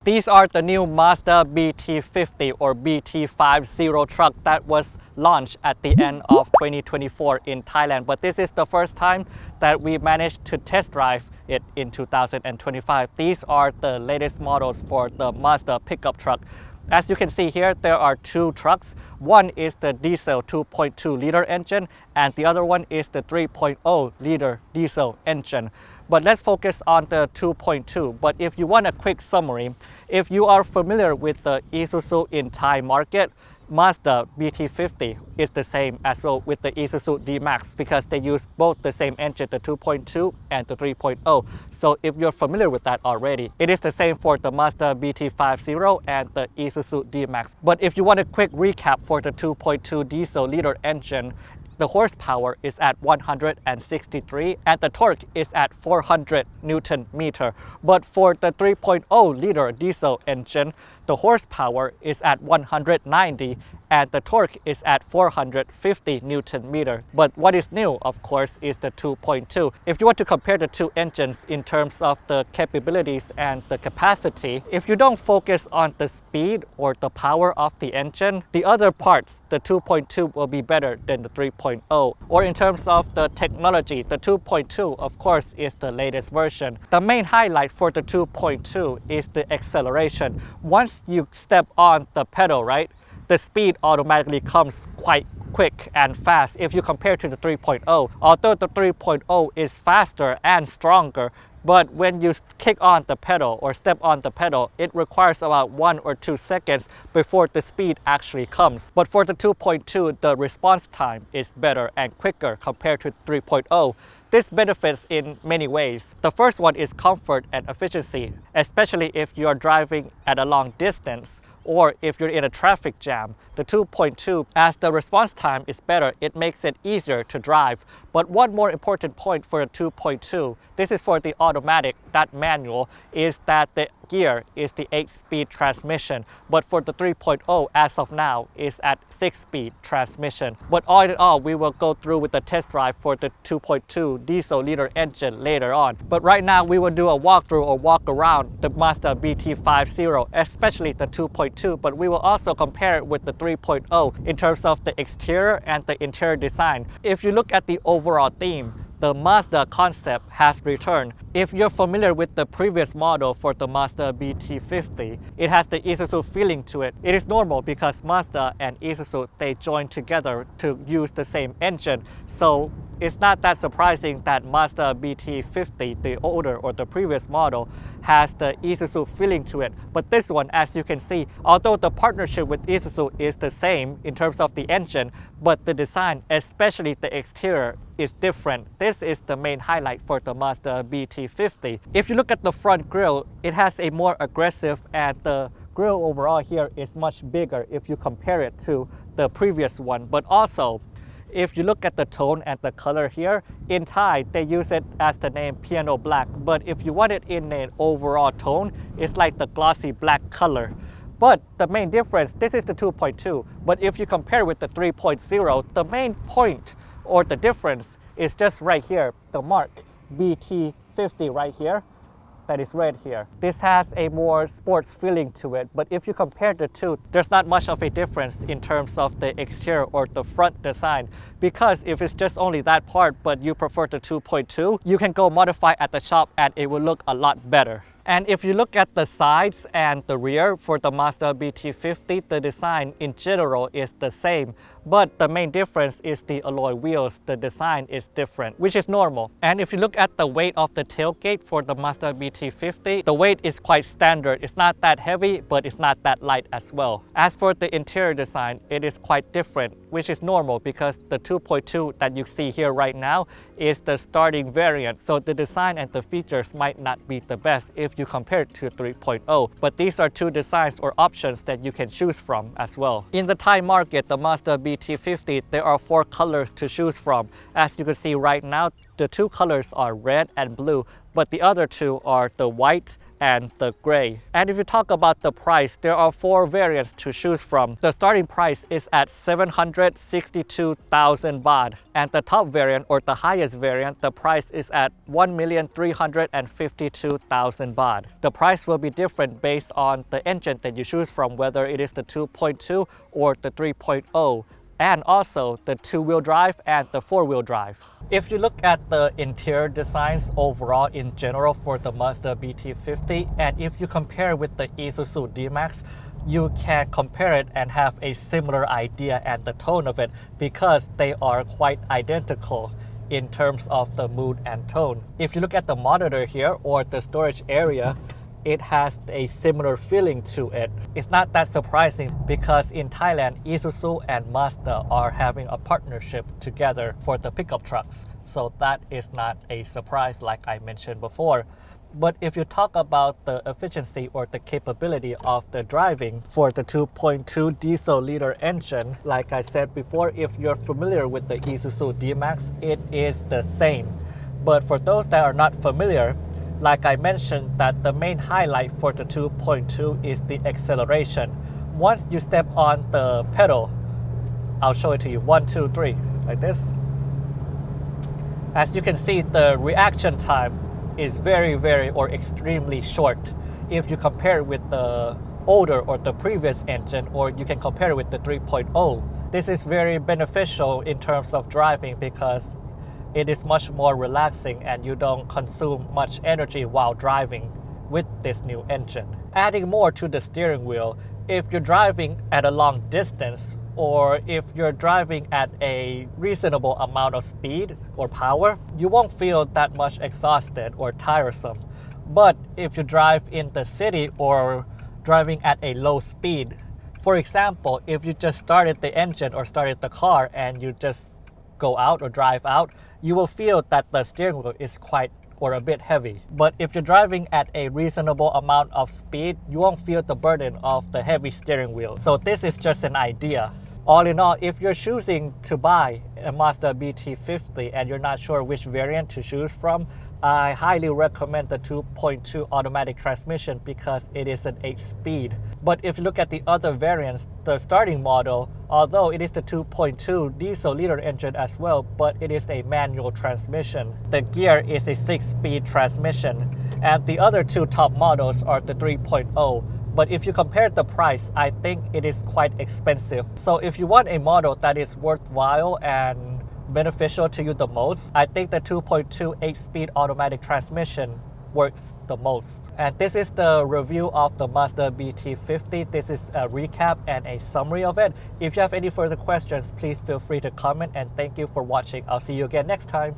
These are the new Mazda BT-50 or BT-50 truck that was launched at the end of 2024 in Thailand. But this is the first time that we managed to test drive it in 2025. These are the latest models for the Mazda pickup truck. As you can see here, there are two trucks. One is the diesel 2.2 liter engine and the other one is the 3.0 liter diesel engine. But let's focus on the 2.2. But if you want a quick summary, if you are familiar with the Isuzu in Thai market, Mazda BT-50 is the same as well with the Isuzu D-Max because they use both the same engine, the 2.2 and the 3.0. So if you're familiar with that already, it is the same for the Mazda BT-50 and the Isuzu D-Max. But if you want a quick recap for the 2.2 diesel liter engine, the horsepower is at 163 and the torque is at 400 Newton meter. But for the 3.0 liter diesel engine, the horsepower is at 190 and the torque is at 450 Newton meter. But what is new, of course, is the 2.2. If you want to compare the two engines in terms of the capabilities and the capacity, if you don't focus on the speed or the power of the engine, the other parts, the 2.2 will be better than the 3.0. Or in terms of the technology, the 2.2, of course, is the latest version. The main highlight for the 2.2 is the acceleration. Once you step on the pedal, right, the speed automatically comes quite quick and fast if you compare to the 3.0. Although the 3.0 is faster and stronger, but when you kick on the pedal or step on the pedal, it requires about 1 or 2 seconds before the speed actually comes. But for the 2.2, the response time is better and quicker compared to 3.0. This benefits in many ways. The first one is comfort and efficiency, especially if you are driving at a long distance or if you're in a traffic jam. The 2.2, as the response time is better, it makes it easier to drive. But one more important point for the 2.2, this is for the automatic, not manual, is that the gear is the 8-speed transmission. But for the 3.0, as of now, is at 6-speed transmission. But all in all, we will go through with the test drive for the 2.2 diesel liter engine later on. But right now, we will do a walkthrough or walk around the Mazda BT-50, especially the 2.2, but we will also compare it with the 3.0 in terms of the exterior and the interior design. If you look at the overall theme, the Mazda concept has returned. If you're familiar with the previous model for the Mazda BT-50, it has the Isuzu feeling to it. It is normal because Mazda and Isuzu, they joined together to use the same engine. So it's not that surprising that Mazda BT-50, the older or the previous model, has the Isuzu feeling to it. But this one, as you can see, although the partnership with Isuzu is the same in terms of the engine, but the design, especially the exterior, is different. This is the main highlight for the Mazda BT-50. If you look at the front grille, it has a more aggressive and the grille overall here is much bigger if you compare it to the previous one. But also, if you look at the tone and the color here, in Thai, they use it as the name piano black. But if you want it in an overall tone, it's like the glossy black color. But the main difference, this is the 2.2, but if you compare with the 3.0, the main point or the difference is just right here, the mark BT-50 right here, that is red here. This has a more sports feeling to it, but if you compare the two, there's not much of a difference in terms of the exterior or the front design. Because if it's just only that part, but you prefer the 2.2, you can go modify at the shop and it will look a lot better. And if you look at the sides and the rear for the Mazda BT-50, the design in general is the same. But the main difference is the alloy wheels. The design is different, which is normal. And if you look at the weight of the tailgate for the Mazda BT-50, the weight is quite standard. It's not that heavy, but it's not that light as well. As for the interior design, it is quite different, which is normal because the 2.2 that you see here right now is the starting variant. So the design and the features might not be the best if you compare it to 3.0. But these are two designs or options that you can choose from as well. In the Thai market, the Mazda BT-50, there are 4 colors to choose from. As you can see right now, the 2 colors are red and blue, but the other 2 are the white and the gray. And if you talk about the price, there are 4 variants to choose from. The starting price is at 762,000 baht, and the top variant or the highest variant, the price is at 1,352,000 baht. The price will be different based on the engine that you choose from, whether it is the 2.2 or the 3.0, and also the 2-wheel drive and the 4-wheel drive. If you look at the interior designs overall in general for the Mazda BT-50, and if you compare with the Isuzu D-Max, you can compare it and have a similar idea and the tone of it because they are quite identical in terms of the mood and tone. If you look at the monitor here or the storage area, it has a similar feeling to it. It's not that surprising because in Thailand, Isuzu and Mazda are having a partnership together for the pickup trucks. So that is not a surprise like I mentioned before. But if you talk about the efficiency or the capability of the driving for the 2.2 diesel liter engine, like I said before, if you're familiar with the Isuzu D-Max, it is the same. But for those that are not familiar, like I mentioned, that the main highlight for the 2.2 is the acceleration. Once you step on the pedal, I'll show it to you, 1, 2, 3, like this. As you can see, the reaction time is very or extremely short if you compare it with the older or the previous engine, or you can compare it with the 3.0. This is very beneficial in terms of driving because it is much more relaxing and you don't consume much energy while driving with this new engine. Adding more to the steering wheel, if you're driving at a long distance or if you're driving at a reasonable amount of speed or power, you won't feel that much exhausted or tiresome. But if you drive in the city or driving at a low speed, for example, if you just started the engine or started the car and you just go out or drive out, you will feel that the steering wheel is quite or a bit heavy. But if you're driving at a reasonable amount of speed, you won't feel the burden of the heavy steering wheel. So this is just an idea. All in all, if you're choosing to buy a Mazda BT-50 and you're not sure which variant to choose from, I highly recommend the 2.2 automatic transmission because it is an 8-speed. But if you look at the other variants, the starting model, although it is the 2.2 diesel liter engine as well, but it is a manual transmission. The gear is a 6-speed transmission, and the other 2 top models are the 3.0. But if you compare the price, I think it is quite expensive. So if you want a model that is worthwhile and beneficial to you the most, I think the 2.2 8-speed automatic transmission works the most. And this is the review of the Mazda BT-50. This is a recap and a summary of it. If you have any further questions, please feel free to comment, and thank you for watching. I'll see you again next time.